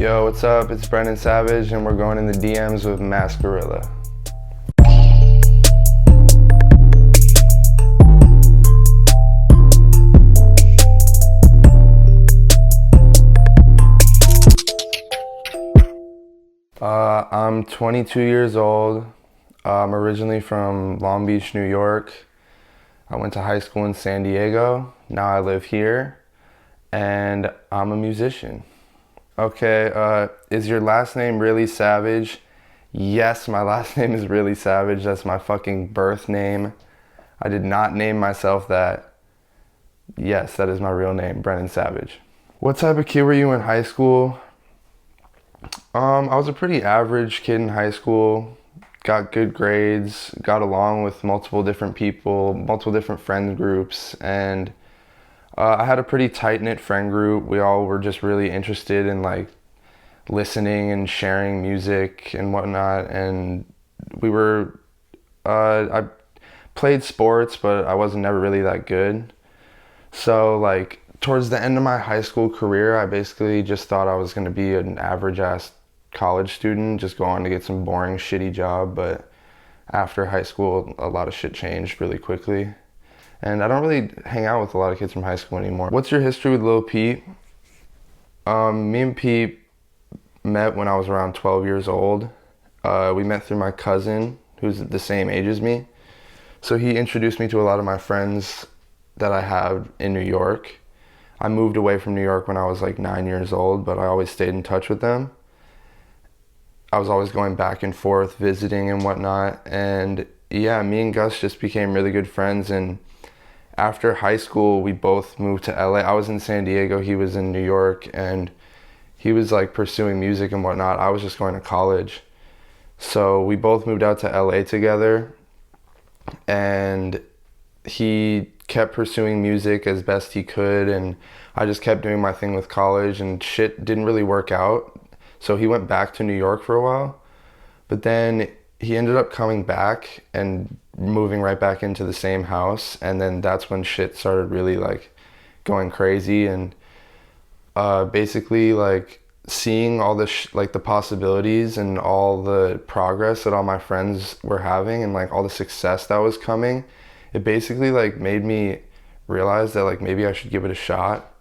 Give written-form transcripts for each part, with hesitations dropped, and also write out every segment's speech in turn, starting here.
Yo, what's up? It's Brennan Savage, and we're going in the DMs with Mascarilla. I'm 22 years old. I'm originally from Long Beach, New York. I went to high school in San Diego. Now I live here, and I'm a musician. Okay, is your last name really Savage? Yes, my last name is really Savage. That's my fucking birth name. I did not name myself that. Yes, that is my real name, Brennan Savage. What type of kid were you in high school? I was a pretty average kid in high school. Got good grades, got along with multiple different people, multiple different friend groups, and I had a pretty tight-knit friend group. We all were just really interested in like listening and sharing music and whatnot. And I played sports, but I wasn't never really that good. So like towards the end of my high school career, I basically just thought I was going to be an average-ass college student, just go on to get some boring, shitty job. But after high school, a lot of shit changed really quickly. And I don't really hang out with a lot of kids from high school anymore. What's your history with Lil Peep? Me and Peep met when I was around 12 years old. We met through my cousin, who's the same age as me. So he introduced me to a lot of my friends that I have in New York. I moved away from New York when I was like 9 years old, but I always stayed in touch with them. I was always going back and forth, visiting and whatnot. And yeah, me and Gus just became really good friends. And after high school, we both moved to LA. I was in San Diego, he was in New York, and he was like pursuing music and whatnot. I was just going to college. So we both moved out to LA together, and he kept pursuing music as best he could, and I just kept doing my thing with college, and shit didn't really work out. So he went back to New York for a while, but then he ended up coming back and moving right back into the same house. And then that's when shit started really like going crazy, and basically like seeing all the like the possibilities and all the progress that all my friends were having and like all the success that was coming, it basically like made me realize that like maybe I should give it a shot.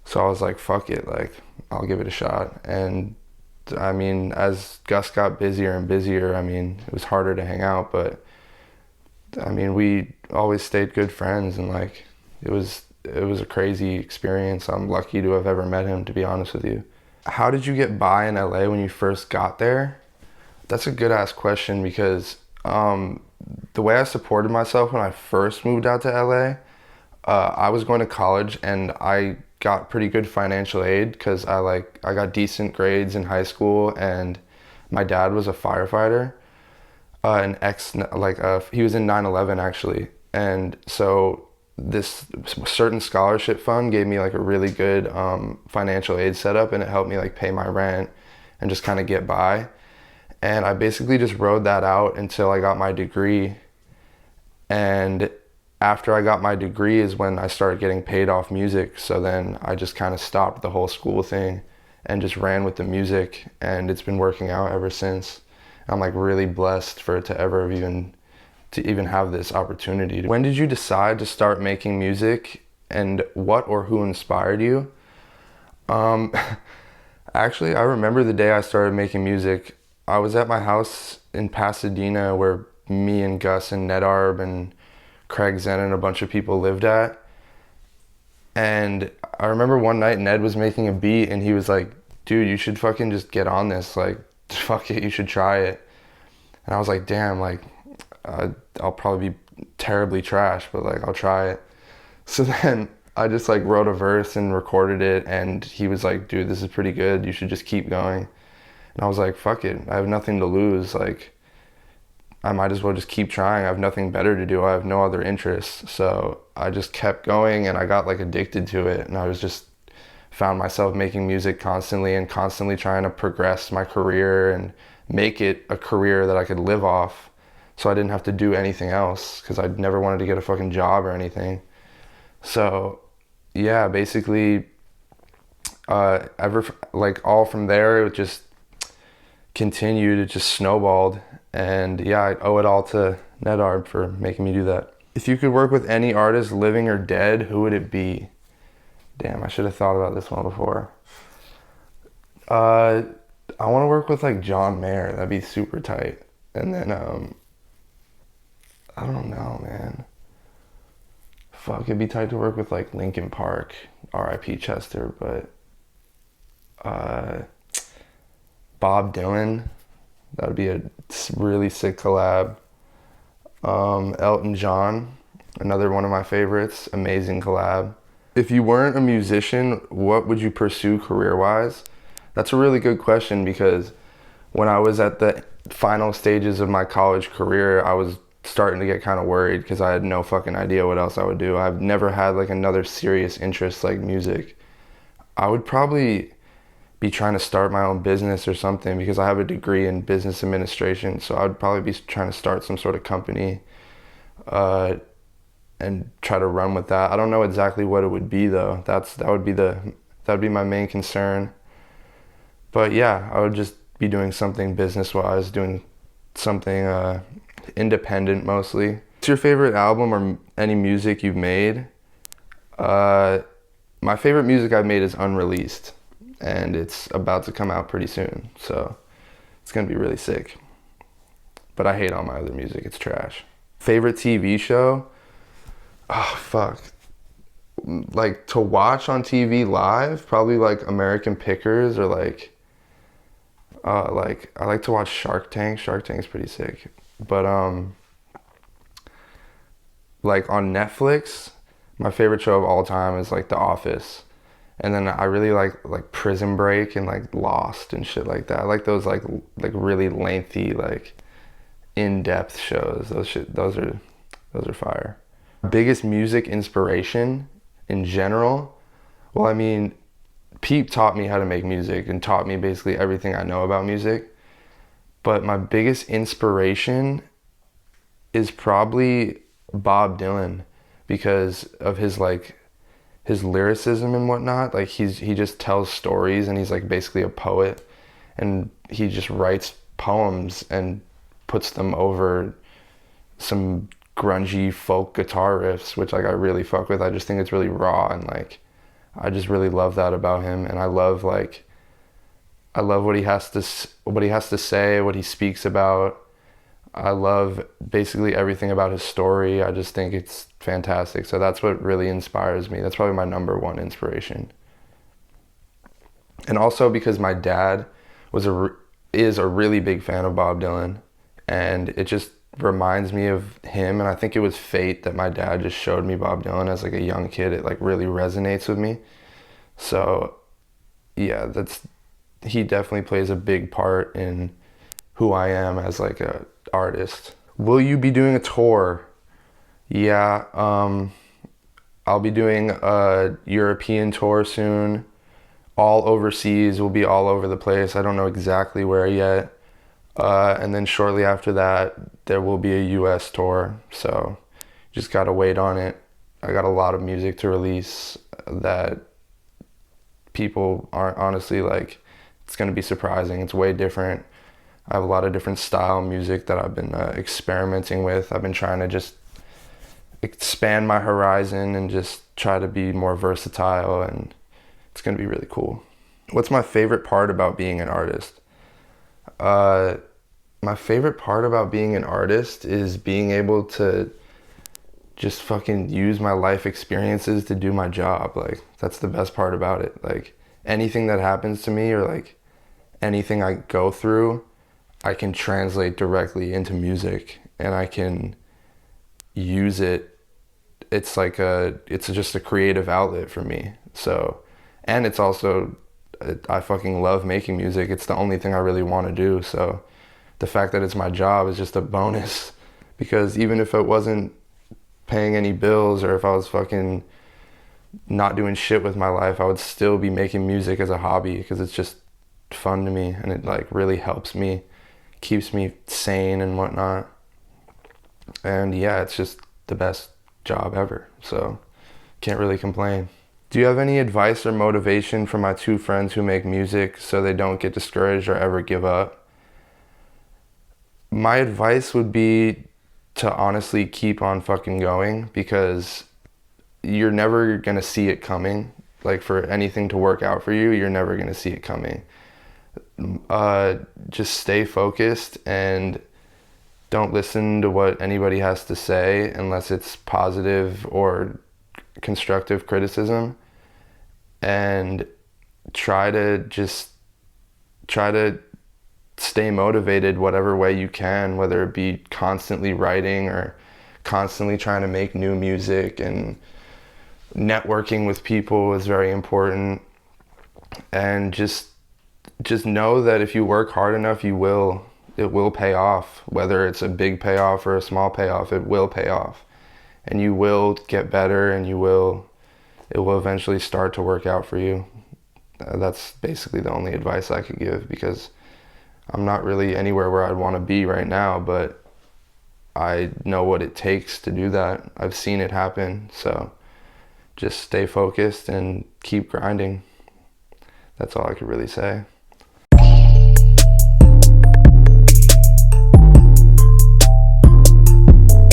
So I was like, fuck it, like I'll give it a shot. And I mean, as Gus got busier and busier, I mean, it was harder to hang out, but I mean, we always stayed good friends, and like it was a crazy experience. I'm lucky to have ever met him, to be honest with you. How did you get by in LA when you first got there? That's a good ass question, because the way I supported myself when I first moved out to LA, I was going to college and I got pretty good financial aid because I got decent grades in high school, and my dad was a firefighter, he was in 9/11 actually, and so this certain scholarship fund gave me like a really good financial aid setup, and it helped me like pay my rent and just kind of get by. And I basically just rode that out until I got my degree. And after I got my degree is when I started getting paid off music. So then I just kind of stopped the whole school thing and just ran with the music, and it's been working out ever since. I'm like really blessed for it to even have this opportunity. When did you decide to start making music, and what or who inspired you? Actually, I remember the day I started making music. I was at my house in Pasadena where me and Gus and Nedarb and Craig Zen and a bunch of people lived at. And I remember one night Ned was making a beat, and he was like, dude, you should fucking just get on this. Like, fuck it, you should try it. And I was like, damn, like, I'll probably be terribly trash, but like, I'll try it. So then I just like wrote a verse and recorded it, and he was like, dude, this is pretty good. You should just keep going. And I was like, fuck it, I have nothing to lose. Like, I might as well just keep trying. I have nothing better to do. I have no other interests. So I just kept going, and I got like addicted to it. And I was just found myself making music constantly and constantly trying to progress my career and make it a career that I could live off. So I didn't have to do anything else, because I never wanted to get a fucking job or anything. So yeah, basically like all from there, it just continued, it just snowballed. And yeah, I owe it all to NetArt for making me do that. If you could work with any artist, living or dead, who would it be? Damn, I should have thought about this one before. I want to work with like John Mayer. That'd be super tight. And then I don't know, man. Fuck, it'd be tight to work with like Linkin Park, R.I.P. Chester, but Bob Dylan, that would be a really sick collab. Elton John, another one of my favorites, amazing collab. If you weren't a musician, what would you pursue career-wise? That's a really good question, because when I was at the final stages of my college career, I was starting to get kind of worried because I had no fucking idea what else I would do. I've never had like another serious interest like music. I would probably be trying to start my own business or something, because I have a degree in business administration. So I'd probably be trying to start some sort of company and try to run with that. I don't know exactly what it would be though. That would be my main concern. But yeah, I would just be doing something business-wise, doing something independent mostly. What's your favorite album or any music you've made? My favorite music I've made is unreleased, and it's about to come out pretty soon, so it's gonna be really sick. But I hate all my other music, it's trash. Favorite TV show? Oh, fuck. Like, to watch on TV live, probably like American Pickers, or like I like to watch Shark Tank. Shark Tank's pretty sick. But like on Netflix, my favorite show of all time is like The Office. And then I really like Prison Break and like Lost and shit like that. I like those like really lengthy, like in-depth shows. Those are fire. Biggest music inspiration in general? Well, I mean, Peep taught me how to make music and taught me basically everything I know about music. But my biggest inspiration is probably Bob Dylan, because of his lyricism and whatnot. Like he just tells stories, and he's like basically a poet, and he just writes poems and puts them over some grungy folk guitar riffs, which like I really fuck with. I just think it's really raw, and like I just really love that about him. And I love what he has to say, what he speaks about. I love basically everything about his story. I just think it's fantastic. So that's what really inspires me. That's probably my number one inspiration. And also because my dad is a really big fan of Bob Dylan, and it just reminds me of him. And I think it was fate that my dad just showed me Bob Dylan as like a young kid. It like really resonates with me. So yeah, he definitely plays a big part in who I am as like a artist. Will you be doing a tour? Yeah, I'll be doing a European tour soon. All overseas, will be all over the place. I don't know exactly where yet. And then shortly after that, there will be a US tour. So just gotta wait on it. I got a lot of music to release that people aren't honestly like, it's gonna be surprising. It's way different. I have a lot of different style music that I've been experimenting with. I've been trying to just expand my horizon and just try to be more versatile, and it's gonna be really cool. What's my favorite part about being an artist? My favorite part about being an artist is being able to just fucking use my life experiences to do my job. Like, that's the best part about it. Like, anything that happens to me, or like anything I go through, I can translate directly into music, and I can use it. It's just a creative outlet for me. So, and it's also, I fucking love making music. It's the only thing I really want to do. So the fact that it's my job is just a bonus, because even if it wasn't paying any bills, or if I was fucking not doing shit with my life, I would still be making music as a hobby, because it's just fun to me, and it like really helps me, keeps me sane and whatnot. And yeah, it's just the best job ever, so can't really complain. Do you have any advice or motivation for my two friends who make music so they don't get discouraged or ever give up? My advice would be to honestly keep on fucking going, because you're never gonna see it coming. Like, for anything to work out for you, you're never gonna see it coming. Just stay focused and don't listen to what anybody has to say unless it's positive or constructive criticism, and try to stay motivated whatever way you can, whether it be constantly writing or constantly trying to make new music. And networking with people is very important. And just know that if you work hard enough, it will pay off. Whether it's a big payoff or a small payoff, it will pay off. And you will get better, and it will eventually start to work out for you. That's basically the only advice I could give, because I'm not really anywhere where I'd want to be right now, but I know what it takes to do that. I've seen it happen. So just stay focused and keep grinding. That's all I could really say.